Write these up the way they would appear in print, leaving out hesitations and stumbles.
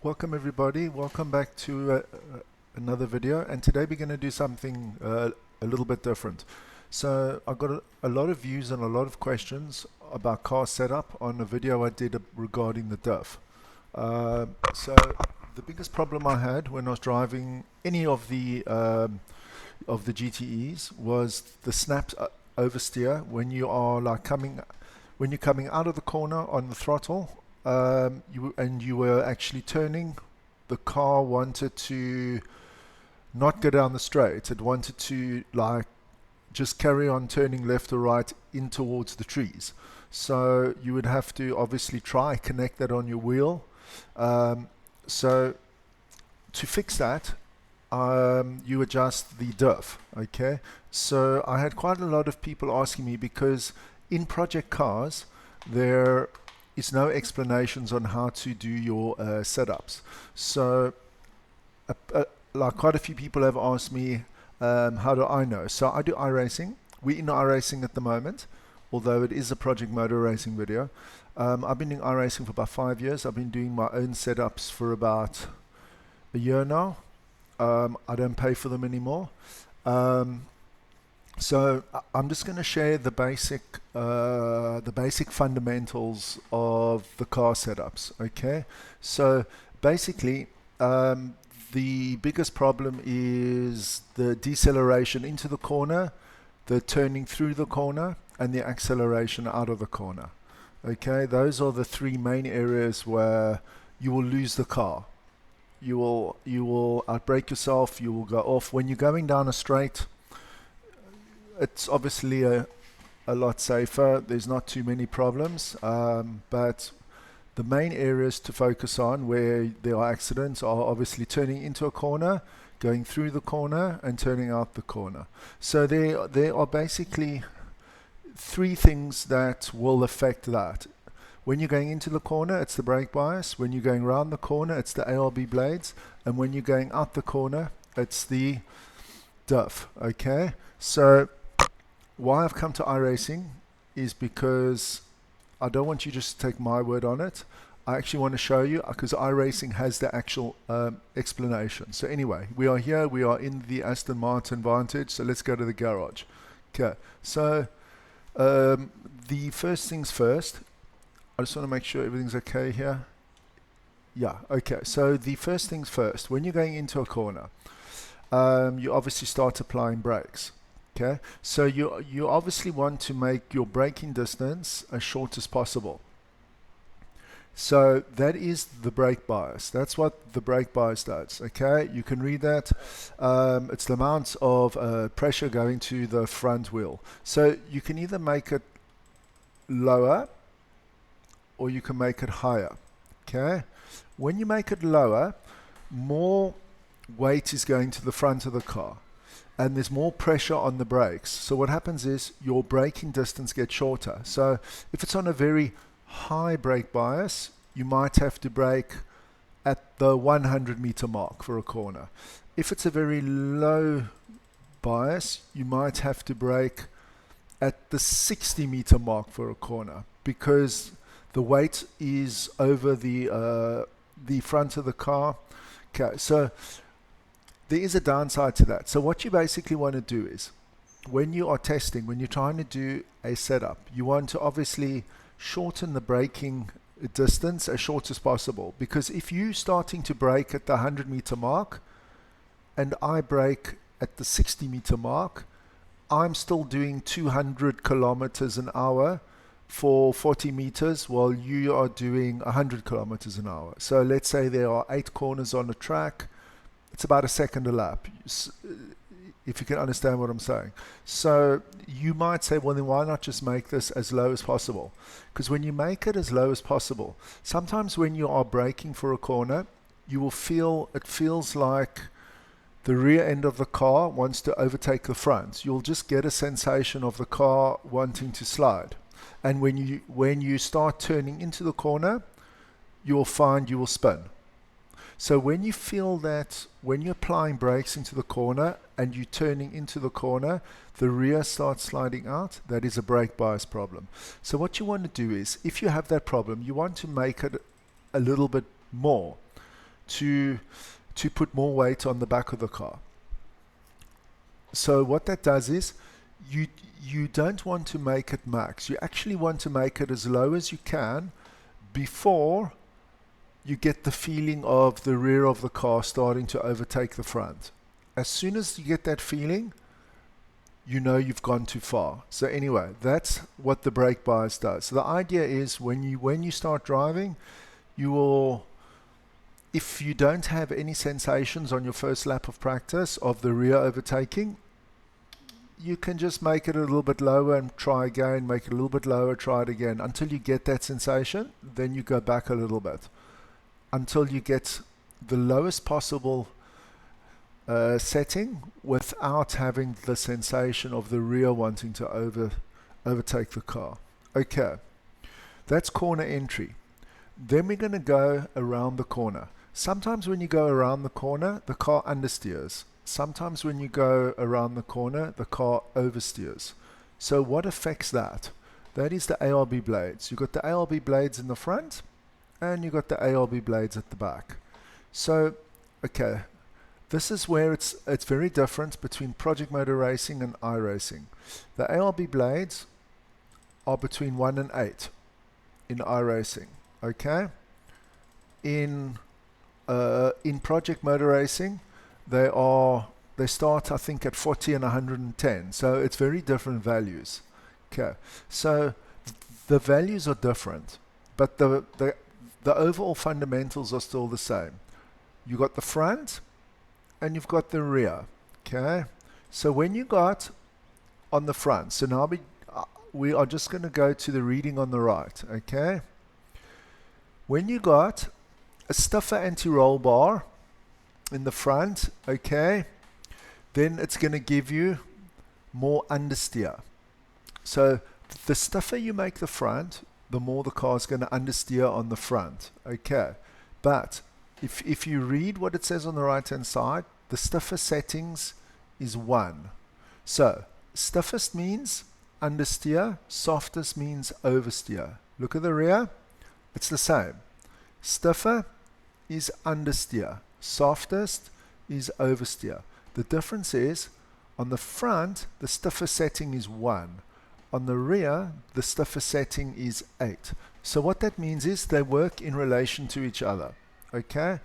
Welcome everybody, welcome back to another video, and today we're going to do something a little bit different. So I got a lot of views and a lot of questions about car setup on a video I did regarding the diff. So the biggest problem I had when I was driving any of the GTEs was the snaps oversteer when you are when you're coming out of the corner on the throttle. You were actually turning, the car wanted to not go down the straight. It wanted to just carry on turning left or right in towards the trees. So you would have to obviously try connect that on your wheel. So to fix that, you adjust the diff. Okay, so I had quite a lot of people asking me, because in project cars there is no explanations on how to do your setups. So like quite a few people have asked me, how do I know? So I do iRacing. We're in iRacing at the moment, although it is a project motor racing video. I've been doing iRacing for about 5 years. I've been doing my own setups for about a year now. I don't pay for them anymore. So I'm just going to share the basic fundamentals of the car setups. Okay, so basically the biggest problem is the deceleration into the corner, the turning through the corner, and the acceleration out of the corner. Okay, those are the three main areas where you will lose the car. You will outbrake yourself, you will go off. When you're going down a straight, it's obviously a lot safer. There's not too many problems, but the main areas to focus on where there are accidents are obviously turning into a corner, going through the corner, and turning out the corner. So there are basically three things that will affect that. When you're going into the corner, it's the brake bias. When you're going around the corner, it's the ARB blades. And when you're going out the corner, it's the diff. Okay, so why I've come to iRacing is because I don't want you just to take my word on it. I actually want to show you, because iRacing has the actual explanation. So anyway, we are here, we are in the Aston Martin Vantage, so let's go to the garage. Okay, so the first things first, I just want to make sure everything's okay here. Yeah, okay, so the first things first, when you're going into a corner, you obviously start applying brakes. Okay, so you obviously want to make your braking distance as short as possible. So that is the brake bias. That's what the brake bias does. Okay, you can read that. It's the amount of pressure going to the front wheel. So you can either make it lower or you can make it higher. Okay, when you make it lower, more weight is going to the front of the car, and there's more pressure on the brakes. So what happens is your braking distance gets shorter. So if it's on a very high brake bias, you might have to brake at the 100 meter mark for a corner. If it's a very low bias, you might have to brake at the 60 meter mark for a corner, because the weight is over the front of the car. Okay, so there is a downside to that. So what you basically want to do is, when you are testing, when you're trying to do a setup, you want to obviously shorten the braking distance as short as possible. Because if you're starting to brake at the 100 meter mark and I brake at the 60 meter mark, I'm still doing 200 kilometers an hour for 40 meters while you are doing 100 kilometers an hour. So let's say there are 8 corners on the track. It's about a second a lap, if you can understand what I'm saying. So you might say, well, then why not just make this as low as possible? Because when you make it as low as possible, sometimes when you are braking for a corner, you will feel, it feels like the rear end of the car wants to overtake the front. You'll just get a sensation of the car wanting to slide. And when you start turning into the corner, you'll find you will spin. So when you feel that, when you're applying brakes into the corner and you're turning into the corner, the rear starts sliding out, that is a brake bias problem. So what you want to do is, if you have that problem, you want to make it a little bit more. to put more weight on the back of the car. So what that does is you don't want to make it max. You actually want to make it as low as you can before you get the feeling of the rear of the car starting to overtake the front. As soon as you get that feeling, you know you've gone too far. So anyway, that's what the brake bias does. So the idea is when you start driving, you will, if you don't have any sensations on your first lap of practice of the rear overtaking, you can just make it a little bit lower and try again, make it a little bit lower, try it again until you get that sensation. Then you go back a little bit until you get the lowest possible setting without having the sensation of the rear wanting to overtake the car. Okay, that's corner entry. Then we're going to go around the corner. Sometimes when you go around the corner, the car understeers. Sometimes when you go around the corner, the car oversteers. So what affects that? That is the ARB blades. You've got the ARB blades in the front and you've got the ARB blades at the back. So, okay, this is where it's very different between project motor racing and iRacing. The ARB blades are between 1 and 8 in iRacing, okay? In project motor racing, they start, I think, at 40 and 110. So it's very different values. Okay, so the values are different, but the overall fundamentals are still the same. You got the front and you've got the rear. Okay, so when you got on the front, so now we are just going to go to the reading on the right. Okay, when you got a stiffer anti-roll bar in the front, okay, then it's going to give you more understeer. So the stiffer you make the front, the more the car is going to understeer on the front, okay. But if you read what it says on the right hand side, the stiffer settings is 1. So stiffest means understeer, softest means oversteer. Look at the rear, it's the same. Stiffer is understeer, softest is oversteer. The difference is on the front the stiffer setting is 1, on the rear the stiffer setting is 8. So what that means is they work in relation to each other, okay.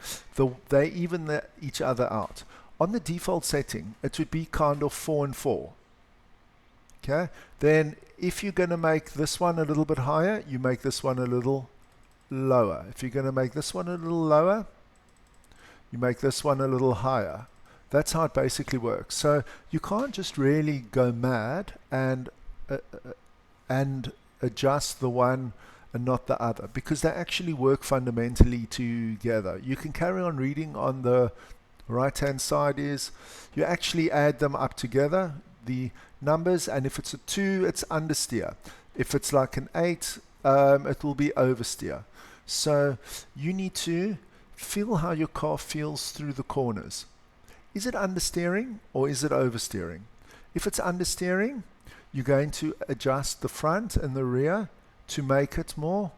They even each other out. On the default setting it would be kind of 4 and 4, okay. Then if you're going to make this one a little bit higher, you make this one a little lower. If you're going to make this one a little lower, you make this one a little higher. That's how it basically works. So you can't just really go mad and adjust the one and not the other, because they actually work fundamentally together. You can carry on reading on the right hand side is you actually add them up together, the numbers, and if it's a 2 it's understeer. If it's like an 8 it will be oversteer. So you need to feel how your car feels through the corners. Is it understeering or is it oversteering? If it's understeering, you're going to adjust the front and the rear to make it more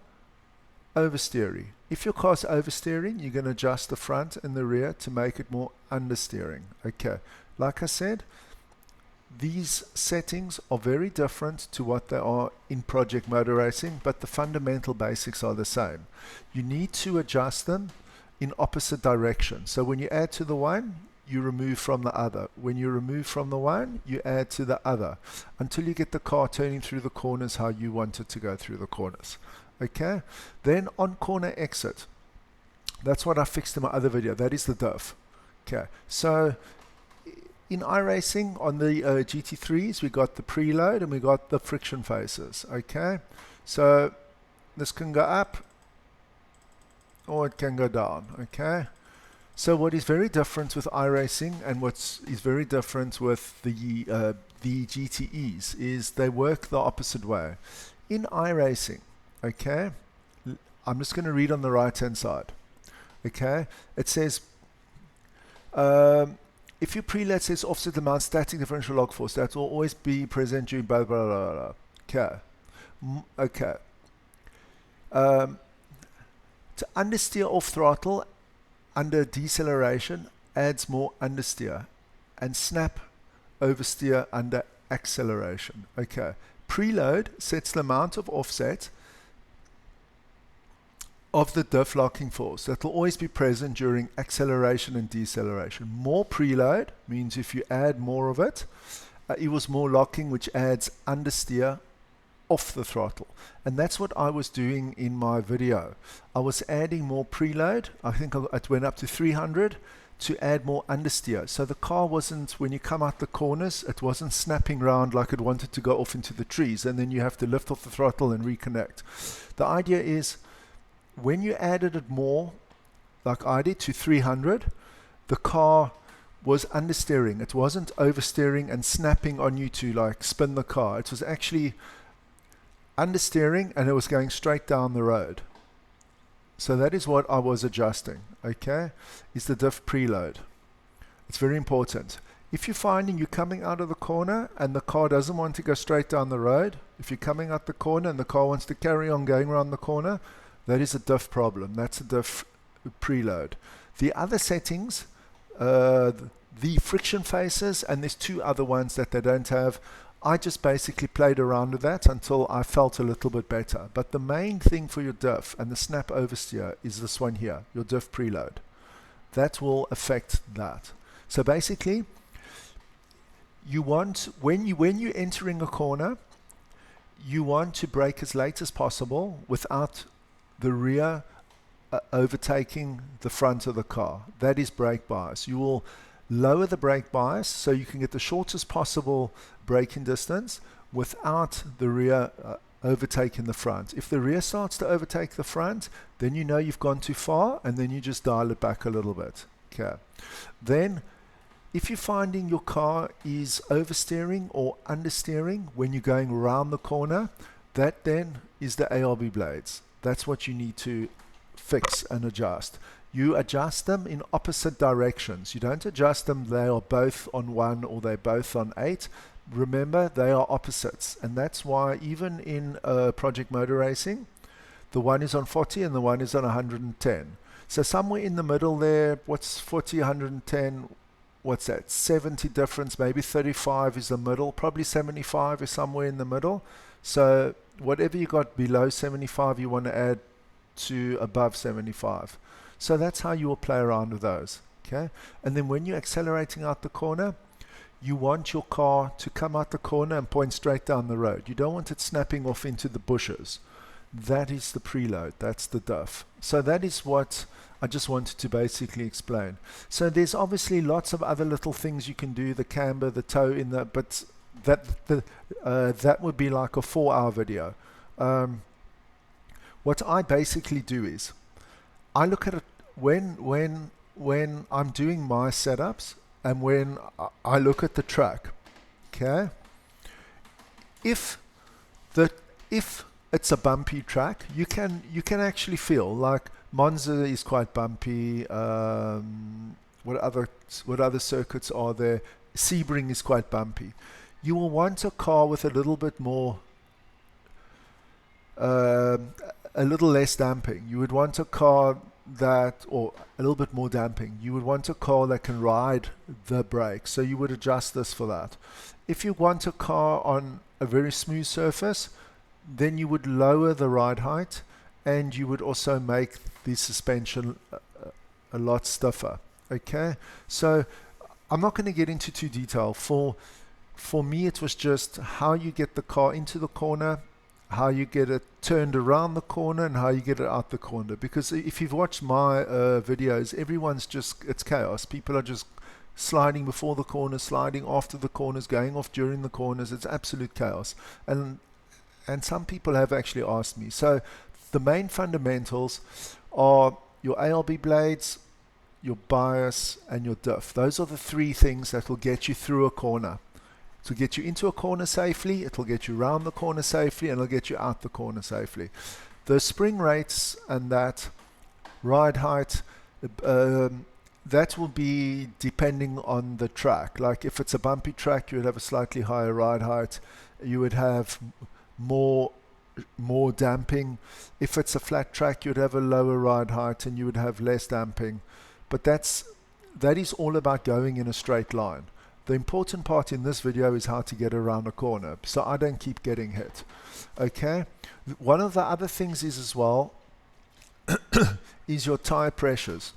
oversteering. If your car's oversteering, you're going to adjust the front and the rear to make it more understeering. Okay, like I said, these settings are very different to what they are in project motor racing, but the fundamental basics are the same. You need to adjust them in opposite direction. So when you add to the one, you remove from the other. When you remove from the one, you add to the other until you get the car turning through the corners how you want it to go through the corners. Okay, then on corner exit, that's what I fixed in my other video. That is the diff. Okay, so in iRacing on the GT3s we got the preload and we got the friction faces. Okay, so this can go up or it can go down. Okay, so what is very different with iRacing and what is very different with the GTEs is they work the opposite way. In iRacing, okay, I'm just going to read on the right hand side. Okay, it says if your preload says offset amount static differential log force, that will always be present during blah blah blah blah. Okay, okay. To understeer off throttle under deceleration adds more understeer, and snap oversteer under acceleration. Okay, preload sets the amount of offset of the diff locking force that will always be present during acceleration and deceleration. More preload means if you add more of it, it was more locking, which adds understeer off the throttle. And that's what I was doing in my video. I was adding more preload. I think it went up to 300 to add more understeer. So the car wasn't, when you come out the corners, it wasn't snapping around like it wanted to go off into the trees, and then you have to lift off the throttle and reconnect. The idea is, when you added it more, like I did, to 300, the car was understeering. It wasn't oversteering and snapping on you to like spin the car. It was actually understeering, and it was going straight down the road. So that is what I was adjusting, okay, is the diff preload. It's very important. If you're finding you're coming out of the corner and the car doesn't want to go straight down the road, if you're coming out the corner and the car wants to carry on going around the corner, that is a diff problem. That's a diff preload. The other settings, the friction faces, and there's two other ones that they don't have. I just basically played around with that until I felt a little bit better. But the main thing for your diff and the snap oversteer is this one here, your diff preload. That will affect that. So basically, you want, when you're entering a corner, you want to brake as late as possible without the rear overtaking the front of the car. That is brake bias. You will lower the brake bias so you can get the shortest possible braking distance without the rear overtaking the front. If the rear starts to overtake the front, then you know you've gone too far, and then you just dial it back a little bit. Okay. Then if you're finding your car is oversteering or understeering when you're going around the corner, that then is the ARB blades. That's what you need to fix and adjust. You adjust them in opposite directions. You don't adjust them, they are both on 1 or they're both on 8. Remember, they are opposites. And that's why even in project motor racing, the one is on 40 and the one is on 110. So somewhere in the middle there, what's 40, 110, what's that? 70 difference, maybe 35 is the middle, probably 75 is somewhere in the middle. So whatever you got below 75, you want to add to above 75. So that's how you will play around with those. Okay. And then when you're accelerating out the corner, you want your car to come out the corner and point straight down the road. You don't want it snapping off into the bushes. That is the preload. That's the diff. So that is what I just wanted to basically explain. So there's obviously lots of other little things you can do, the camber, the toe in the, but that would be like a 4-hour video. What I basically do is I look at it when I'm doing my setups and when I look at the track. Okay, if it's a bumpy track, you can actually feel like Monza is quite bumpy. What other circuits are there? Sebring is quite bumpy. You will want a car with a little bit more, a little less damping. You would want a car that, or a little bit more damping. You would want a car that can ride the brake. So you would adjust this for that. If you want a car on a very smooth surface, then you would lower the ride height, and you would also make the suspension a lot stiffer. Okay, so I'm not going to get into too detail. For me, it was just how you get the car into the corner, how you get it turned around the corner, and how you get it out the corner. Because if you've watched my videos, everyone's just, it's chaos. People are just sliding before the corners, sliding after the corners, going off during the corners. It's absolute chaos. And some people have actually asked me. So the main fundamentals are your ALB blades, your bias, and your diff. Those are the three things that will get you through a corner. To get you into a corner safely, it will get you around the corner safely, and it'll get you out the corner safely. The spring rates and that ride height, that will be depending on the track. Like if it's a bumpy track, you would have a slightly higher ride height. You would have more damping. If it's a flat track, you'd have a lower ride height and you would have less damping. but that is all about going in a straight line. The important part in this video is how to get around a corner, so I don't keep getting hit. Okay, one of the other things is as well is your tire pressures.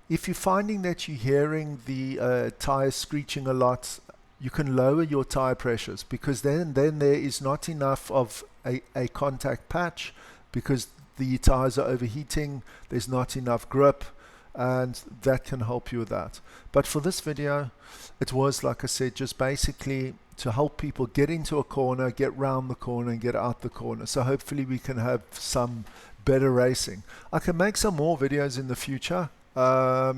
If you're finding that you're hearing the tires screeching a lot, you can lower your tire pressures, because then there is not enough of a contact patch, because the tires are overheating, there's not enough grip, and that can help you with that. But for this video, it was, like I said, just basically to help people get into a corner, get round the corner, and get out the corner. So hopefully we can have some better racing. I can make some more videos in the future. I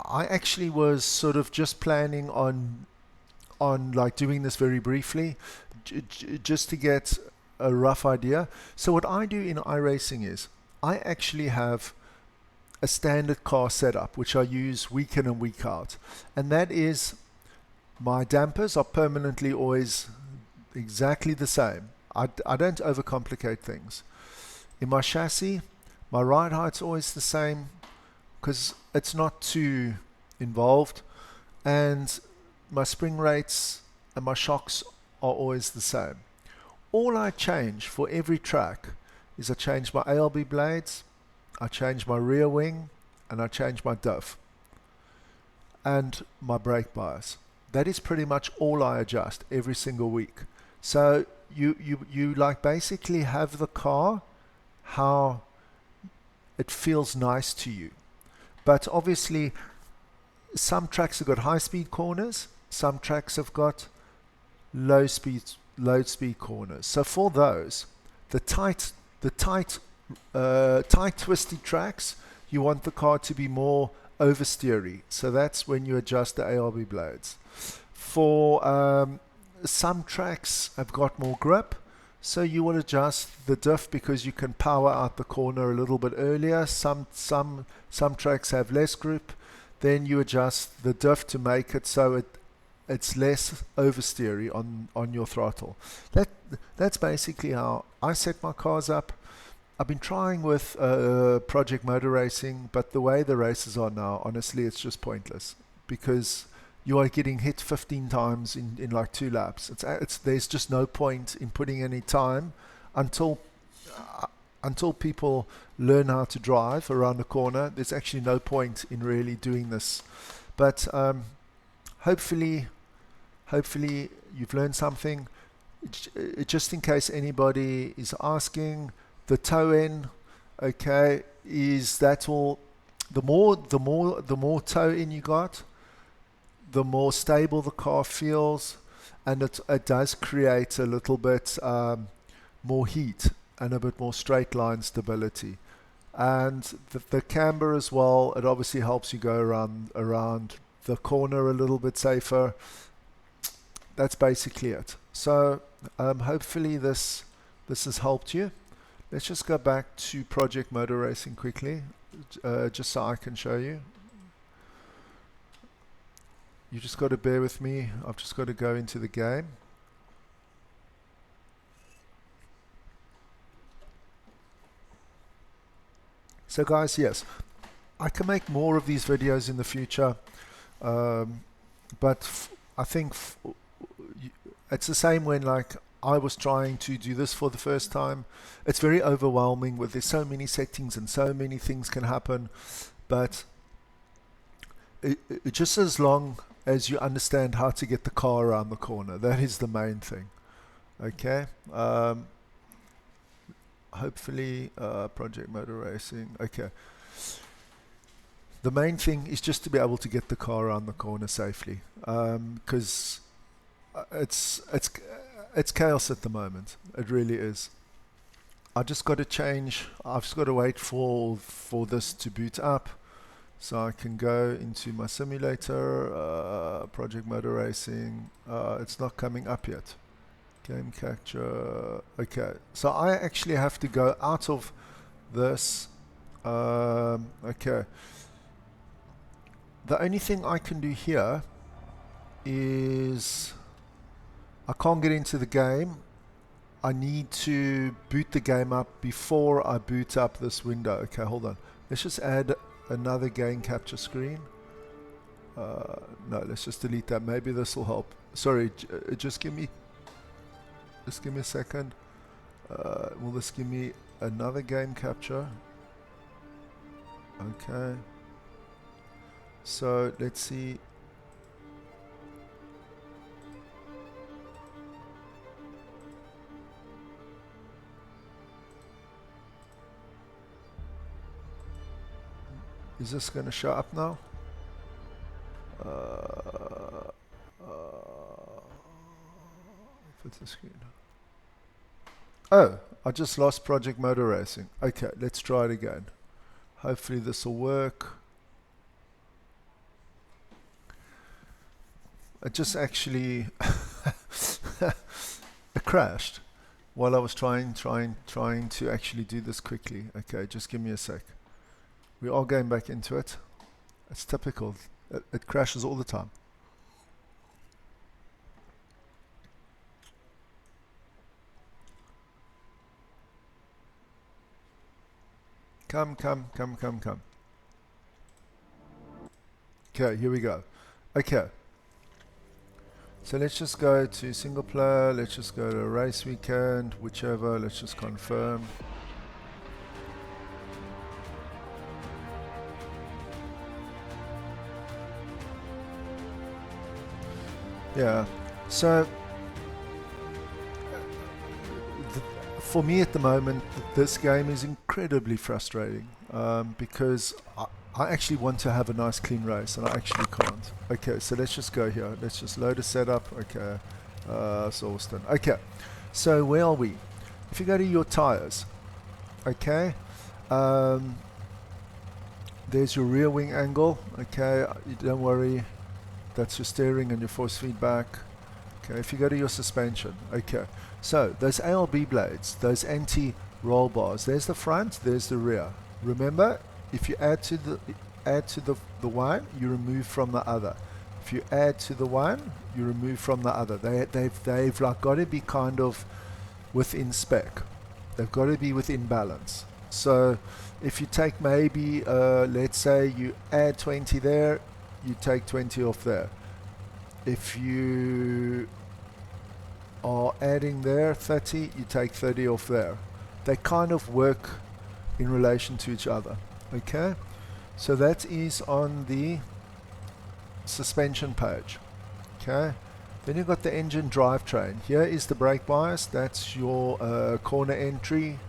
actually was sort of just planning on like doing this very briefly, just to get a rough idea. So what I do in iRacing is I actually have a standard car setup which I use week in and week out, and that is my dampers are permanently always exactly the same. I don't overcomplicate things. In my chassis, my ride height's always the same because it's not too involved, and my spring rates and my shocks are always the same. All I change for every track is I change my ALB blades, I change my rear wing, and I change my diff and my brake bias. That is pretty much all I adjust every single week. So you like basically have the car how it feels nice to you. But obviously some tracks have got high speed corners, some tracks have got low speed corners. So for those, the tight twisty tracks, you want the car to be more oversteery. So that's when you adjust the ARB blades. For some tracks have got more grip, so you will adjust the diff because you can power out the corner a little bit earlier. Some tracks have less grip, then you adjust the diff to make it so it's less oversteery on your throttle. That's basically how I set my cars up. I've been trying with Project Motor Racing, but the way the races are now, honestly, it's just pointless, because you are getting hit 15 times in like 2 laps. There's just no point in putting any time until people learn how to drive around the corner. There's actually no point in really doing this. But hopefully you've learned something. Just in case anybody is asking, the toe in, okay, is that all? The more toe in you got, the more stable the car feels, and it does create a little bit more heat and a bit more straight line stability. And the camber as well, it obviously helps you go around the corner a little bit safer. That's basically it. So hopefully this has helped you. Let's just go back to Project Motor Racing quickly, just so I can show you. You just got to bear with me. I've just got to go into the game. So guys, yes, I can make more of these videos in the future, but I think it's the same when like I was trying to do this for the first time. It's very overwhelming with there's so many settings and so many things can happen, but just as long as you understand how to get the car around the corner, that is the main thing. Okay, hopefully Project Motor Racing. Okay, the main thing is just to be able to get the car around the corner safely, because it's chaos at the moment. It really is. I just got to change. I've just got to wait for this to boot up, so I can go into my simulator. Project Motor Racing. It's not coming up yet. Game capture. Okay, so I actually have to go out of this. Okay. The only thing I can do here is I can't get into the game. I need to boot the game up before I boot up this window. Okay, hold on. Let's just add another gain capture screen. No, let's just delete that. Maybe this will help. Sorry, just give me a second. Will this give me another game capture? Okay. So let's see. Is this going to show up now? Put the screen. Oh, I just lost Project Motor Racing. Okay, let's try it again. Hopefully this will work. It just actually it crashed while I was trying to actually do this quickly. Okay, just give me a sec. We are going back into it. It's typical. It crashes all the time. Come. Okay, here we go. Okay. So let's just go to single player. Let's just go to race weekend, whichever. Let's just confirm. Yeah, so for me at the moment, this game is incredibly frustrating because I actually want to have a nice clean race and I actually can't. Okay, so let's just go here. Let's just load a setup. Okay, Sawston. Okay, so where are we? If you go to your tires, okay, there's your rear wing angle. Okay, don't worry. That's your steering and your force feedback. Okay, if you go to your suspension, okay. So those ALB blades, those anti-roll bars, there's the front, there's the rear. Remember, if you add to the one, you remove from the other. If you add to the one, you remove from the other. They've like got to be kind of within spec. They've got to be within balance. So if you take maybe, let's say you add 20 there, you take 20 off there. If you are adding there 30, you take 30 off there. They kind of work in relation to each other. Okay, so that is on the suspension page. Okay, then you've got the engine drivetrain. Here is the brake bias. That's your corner entry,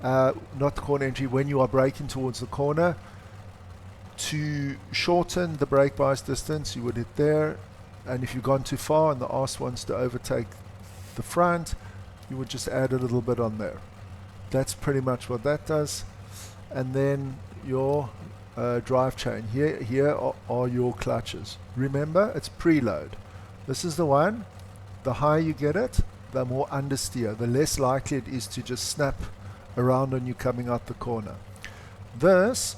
not the corner entry, when you are braking towards the corner. To shorten the brake bias distance, you would hit there, and if you've gone too far and the arse wants to overtake the front, you would just add a little bit on there. That's pretty much what that does. And then your drive chain. Here are your clutches. Remember, it's preload. This is the one. The higher you get it, the more understeer, the less likely it is to just snap around on you coming out the corner. This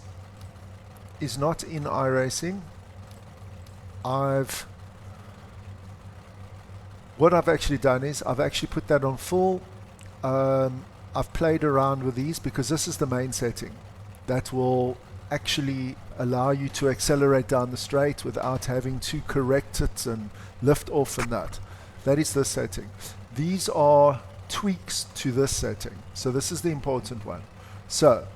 is not in iRacing. What I've actually done is I've actually put that on full. I've played around with these because this is the main setting that will actually allow you to accelerate down the straight without having to correct it and lift off and that. That is the setting. These are tweaks to this setting. So this is the important one. So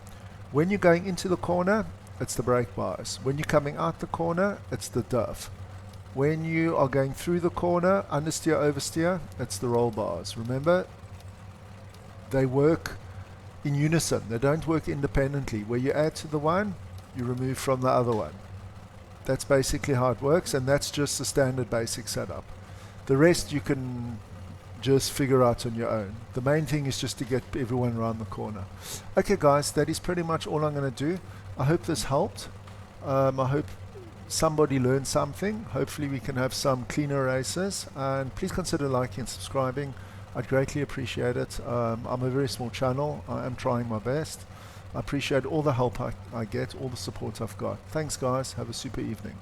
when you're going into the corner, it's the brake bias. When you're coming out the corner, it's the diff. When you are going through the corner, understeer, oversteer, it's the roll bars. Remember, they work in unison. They don't work independently. Where you add to the one, you remove from the other one. That's basically how it works, and that's just the standard basic setup. The rest you can just figure out on your own. The main thing is just to get everyone around the corner. Okay guys, that is pretty much all I'm going to do. I hope this helped. I hope somebody learned something. Hopefully we can have some cleaner races, and please consider liking and subscribing. I'd greatly appreciate it. I'm a very small channel. I am trying my best. I appreciate all the help I get, all the support I've got. Thanks guys, have a super evening.